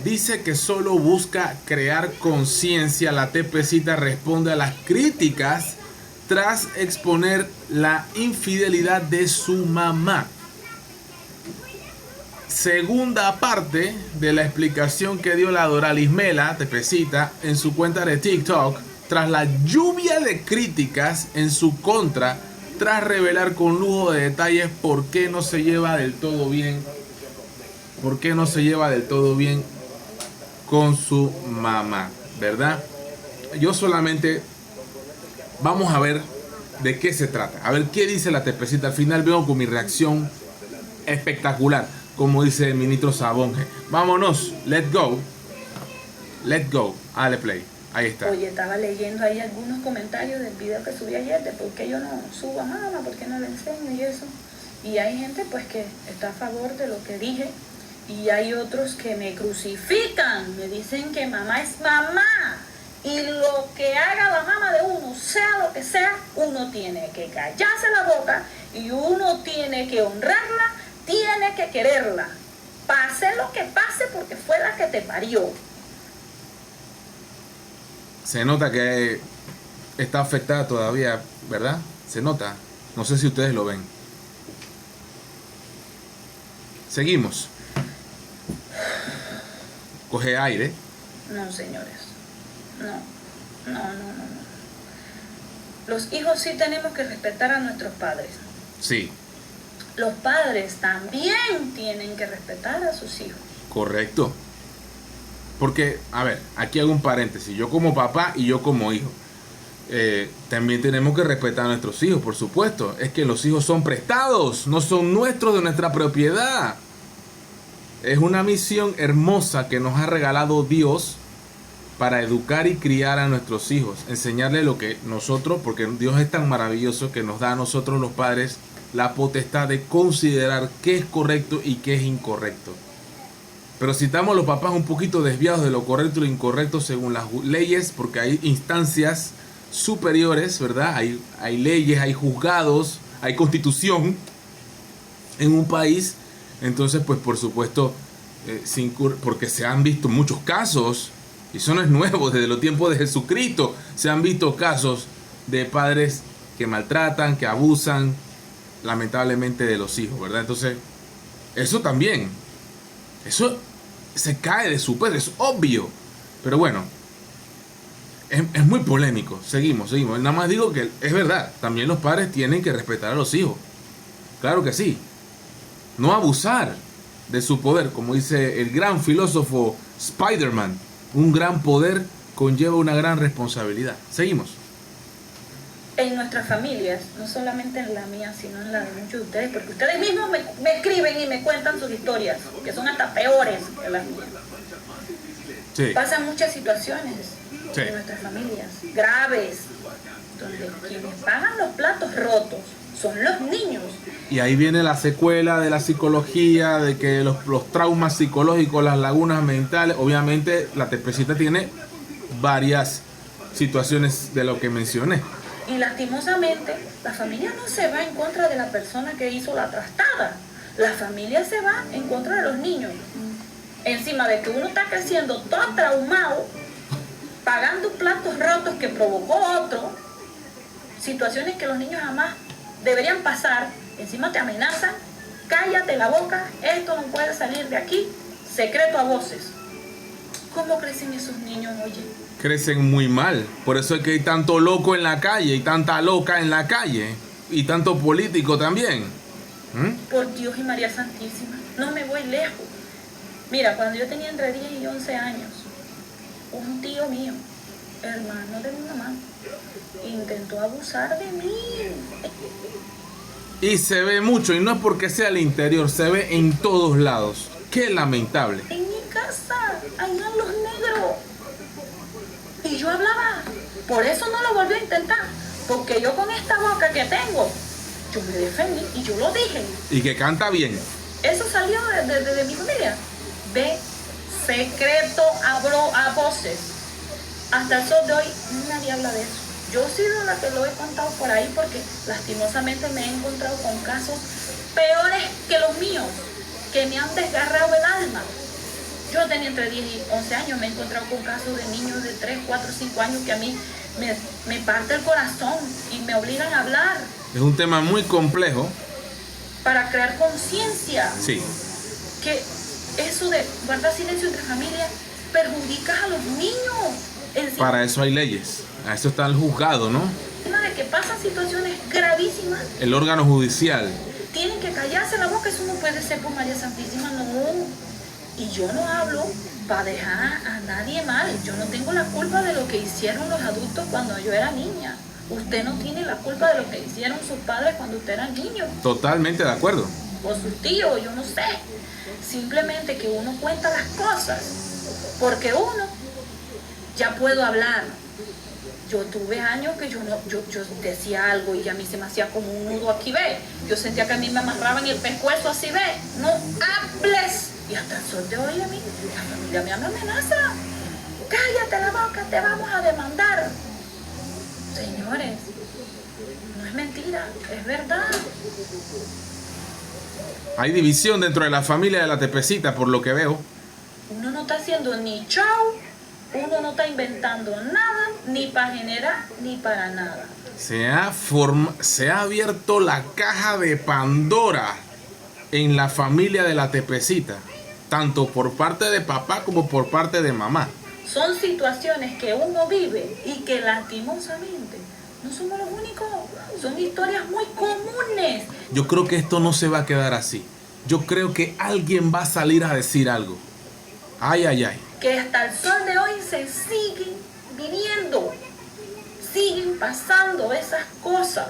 dice que solo busca crear conciencia. La Tepecita responde a las críticas tras exponer la infidelidad de su mamá. Segunda parte de la explicación que dio la Doralismela Tepecita en su cuenta de TikTok tras la lluvia de críticas en su contra, tras revelar con lujo de detalles por qué no se lleva del todo bien, con su mamá, ¿verdad? Yo solamente vamos a ver de qué se trata, a ver qué dice la Tepecita. Al final vengo con mi reacción espectacular, como dice el ministro Sabonge. Vámonos, let's go, dale play. Ahí está. Oye, estaba leyendo ahí algunos comentarios del video que subí ayer de por qué yo no subo a mamá, por qué no le enseño y eso. Y hay gente pues que está a favor de lo que dije y hay otros que me crucifican, me dicen que mamá es mamá y lo que haga la mamá de uno, sea lo que sea, uno tiene que callarse la boca y uno tiene que honrarla, tiene que quererla, pase lo que pase porque fue la que te parió. Se nota que está afectada todavía, ¿verdad? Se nota. No sé si ustedes lo ven. Seguimos. Coge aire. No, señores. No. Los hijos sí tenemos que respetar a nuestros padres. Sí. Los padres también tienen que respetar a sus hijos. Correcto. Porque, a ver, aquí hago un paréntesis. Yo como papá y yo como hijo. También tenemos que respetar a nuestros hijos, por supuesto. Es que los hijos son prestados, no son nuestros, de nuestra propiedad. Es una misión hermosa que nos ha regalado Dios para educar y criar a nuestros hijos. Enseñarles lo que nosotros, porque Dios es tan maravilloso que nos da a nosotros los padres la potestad de considerar qué es correcto y qué es incorrecto. Pero si estamos los papás un poquito desviados de lo correcto y lo incorrecto según las leyes, porque hay instancias superiores, ¿verdad? Hay leyes, hay juzgados, hay constitución en un país. Entonces, pues por supuesto, porque se han visto muchos casos, y eso no es nuevo, desde los tiempos de Jesucristo se han visto casos de padres que maltratan, que abusan, lamentablemente, de los hijos, ¿verdad? Entonces, eso también, eso se cae de su peso, es obvio. Pero bueno, es muy polémico. Seguimos. Nada más digo que es verdad, también los padres tienen que respetar a los hijos. Claro que sí. No abusar de su poder, como dice el gran filósofo Spider-Man. Un gran poder conlleva una gran responsabilidad. Seguimos. En nuestras familias, no solamente en la mía, sino en la de muchos de ustedes, porque ustedes mismos me escriben y me cuentan sus historias, que son hasta peores que las mías. Sí. Pasan muchas situaciones en nuestras familias, graves, donde quienes pagan los platos rotos son los niños. Y ahí viene la secuela de la psicología, de que los traumas psicológicos, las lagunas mentales. Obviamente la Tepecita tiene varias situaciones de lo que mencioné. Y lastimosamente, la familia no se va en contra de la persona que hizo la trastada. La familia se va en contra de los niños. Encima de que uno está creciendo todo traumado, pagando platos rotos que provocó otro, situaciones que los niños jamás deberían pasar. Encima te amenazan, cállate la boca, esto no puede salir de aquí, secreto a voces. ¿Cómo crecen esos niños, oye? Crecen muy mal. Por eso es que hay tanto loco en la calle y tanta loca en la calle y tanto político también. Por Dios y María Santísima, no me voy lejos. Mira, cuando yo tenía entre 10 y 11 años, un tío mío, hermano de mi mamá, intentó abusar de mí. Y se ve mucho, y no es porque sea el interior, se ve en todos lados. Qué lamentable. En mi casa, allá los negros. Y yo hablaba, por eso no lo volví a intentar, porque yo con esta boca que tengo, yo me defendí y yo lo dije. Y que canta bien. Eso salió de mi familia. Ve, secreto a voces. Hasta el sol de hoy nadie habla de eso. Yo he sido la que lo he contado por ahí porque lastimosamente me he encontrado con casos peores que los míos, que me han desgarrado el alma. Yo tenía entre 10 y 11 años, me he encontrado con casos de niños de 3, 4, 5 años que a mí me parte el corazón y me obligan a hablar. Es un tema muy complejo. Para crear conciencia. Sí. Que eso de guardar silencio entre familias perjudica a los niños. Para eso hay leyes. A eso está el juzgado, ¿no? De que pasan situaciones gravísimas. El órgano judicial. Tienen que callarse la boca, eso no puede ser por María Santísima, no. Y yo no hablo para dejar a nadie mal. Yo no tengo la culpa de lo que hicieron los adultos cuando yo era niña. Usted no tiene la culpa de lo que hicieron sus padres cuando usted era niño. Totalmente de acuerdo. O sus tíos, yo no sé. Simplemente que uno cuenta las cosas. Porque uno ya puedo hablar. Yo tuve años que yo decía algo y a mí se me hacía como un nudo aquí, ve. Yo sentía que a mí me amarraban el pescuezo así, ve. No hables. Y hasta el sol de hoy a mí, la familia me amenaza. Cállate la boca, te vamos a demandar. Señores, no es mentira, es verdad. Hay división dentro de la familia de la Tepecita, por lo que veo. Uno no está haciendo ni show, uno no está inventando nada, ni para generar, ni para nada. Se ha abierto la caja de Pandora en la familia de la Tepecita, tanto por parte de papá como por parte de mamá. Son situaciones que uno vive y que lastimosamente no somos los únicos. Son historias muy comunes. Yo creo que esto no se va a quedar así. Yo creo que alguien va a salir a decir algo. Ay, ay, ay. Que hasta el sol de hoy se siguen viviendo. Siguen pasando esas cosas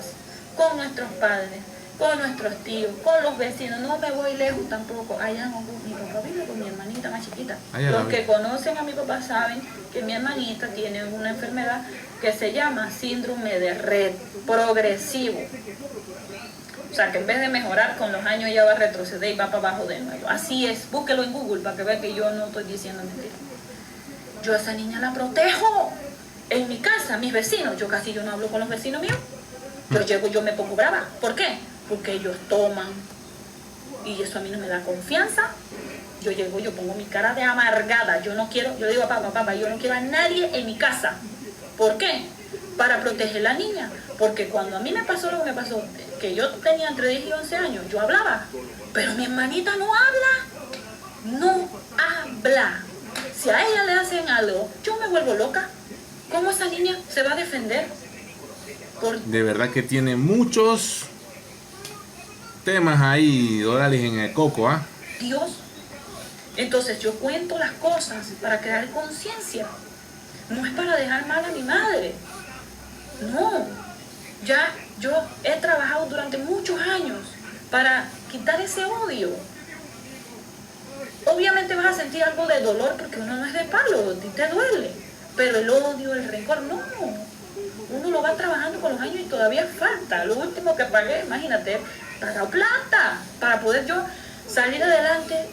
con nuestros padres, con nuestros tíos, con los vecinos. No me voy lejos tampoco. Allá no, mi papá vive con mi hermanita más chiquita. Los que conocen a mi papá saben que mi hermanita tiene una enfermedad que se llama síndrome de Red progresivo. O sea, que en vez de mejorar con los años ya va a retroceder y va para abajo de nuevo. Así es, búsquelo en Google para que vea que yo no estoy diciendo mentira. Yo a esa niña la protejo. En mi casa, mis vecinos, yo no hablo con los vecinos míos. Yo llego, yo me pongo brava. ¿Por qué? Porque ellos toman y eso a mí no me da confianza. Yo llego, yo pongo mi cara de amargada. Yo no quiero, yo le digo a papá, yo no quiero a nadie en mi casa. ¿Por qué? Para proteger a la niña. Porque cuando a mí me pasó lo que me pasó, que yo tenía entre 10 y 11 años, yo hablaba. Pero mi hermanita no habla. No habla. Si a ella le hacen algo, yo me vuelvo loca. ¿Cómo esa niña se va a defender? De verdad que tiene muchos temas ahí, Doralis, en el coco, ¿ah? Dios. Entonces yo cuento las cosas para crear conciencia. No es para dejar mal a mi madre. No. Ya yo he trabajado durante muchos años para quitar ese odio. Obviamente vas a sentir algo de dolor porque uno no es de palo, a ti te duele. Pero el odio, el rencor, no. Uno lo va trabajando con los años y todavía falta. Lo último que pagué, imagínate, pagar plata para poder yo salir adelante,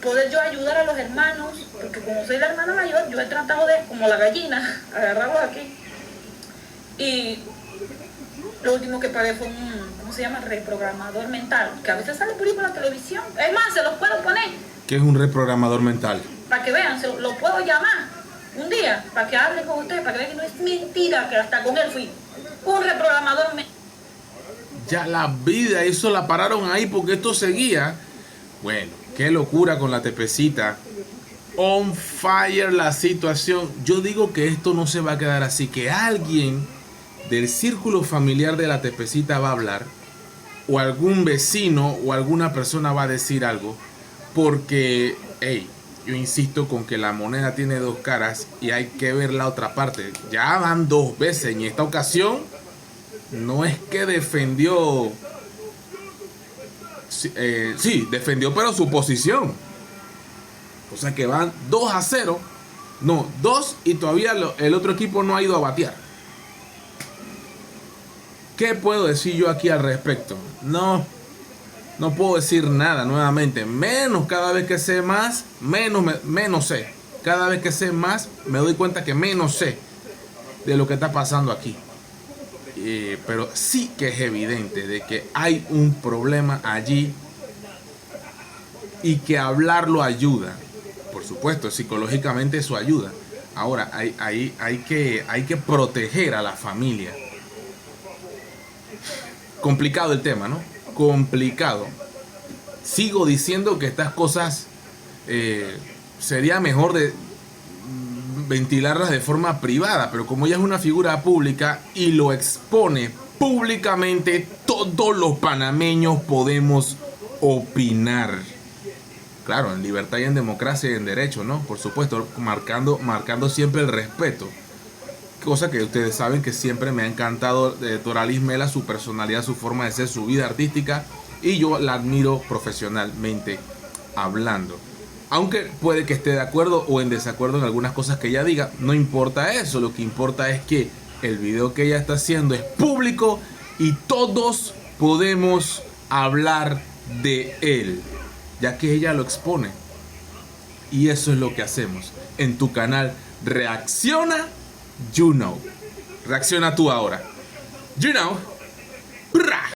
poder yo ayudar a los hermanos, porque como soy la hermana mayor, yo he tratado de, como la gallina, agarrarlos aquí. Y lo último que pagué fue un, ¿cómo se llama? Reprogramador mental, que a veces sale por ahí por la televisión. Es más, se los puedo poner. ¿Qué es un reprogramador mental? Para que vean, se lo puedo llamar un día, para que hable con ustedes, para que vean que no es mentira, que hasta con él fui. Un reprogramador mental. Ya la vida, eso la pararon ahí porque esto seguía. Bueno, qué locura con la Tepecita. On fire la situación. Yo digo que esto no se va a quedar así, que alguien del círculo familiar de la Tepecita va a hablar, o algún vecino o alguna persona va a decir algo, porque, hey, yo insisto con que la moneda tiene dos caras y hay que ver la otra parte. Ya van dos veces, en esta ocasión no es que defendió, sí, defendió, pero su posición. O sea que van 2-0. No, 2 y todavía el otro equipo no ha ido a batear. ¿Qué puedo decir yo aquí al respecto? No puedo decir nada nuevamente. Menos cada vez que sé más, menos sé. Cada vez que sé más, me doy cuenta que menos sé de lo que está pasando aquí. Pero sí que es evidente de que hay un problema allí y que hablarlo ayuda. Por supuesto, psicológicamente eso ayuda. Ahora, hay que proteger a la familia. Complicado el tema, ¿no? Complicado. Sigo diciendo que estas cosas sería mejor de ventilarlas de forma privada, pero como ella es una figura pública y lo expone públicamente, todos los panameños podemos opinar. Claro, en libertad y en democracia y en derecho, ¿no? Por supuesto, marcando siempre el respeto. Cosa que ustedes saben que siempre me ha encantado de Doralis Mela, su personalidad, su forma de ser, su vida artística, y yo la admiro profesionalmente hablando. Aunque puede que esté de acuerdo o en desacuerdo en algunas cosas que ella diga, no importa eso, lo que importa es que el video que ella está haciendo es público y todos podemos hablar de él, ya que ella lo expone. Y eso es lo que hacemos en tu canal Reacciona You Know. Reacciona tú ahora. You Know.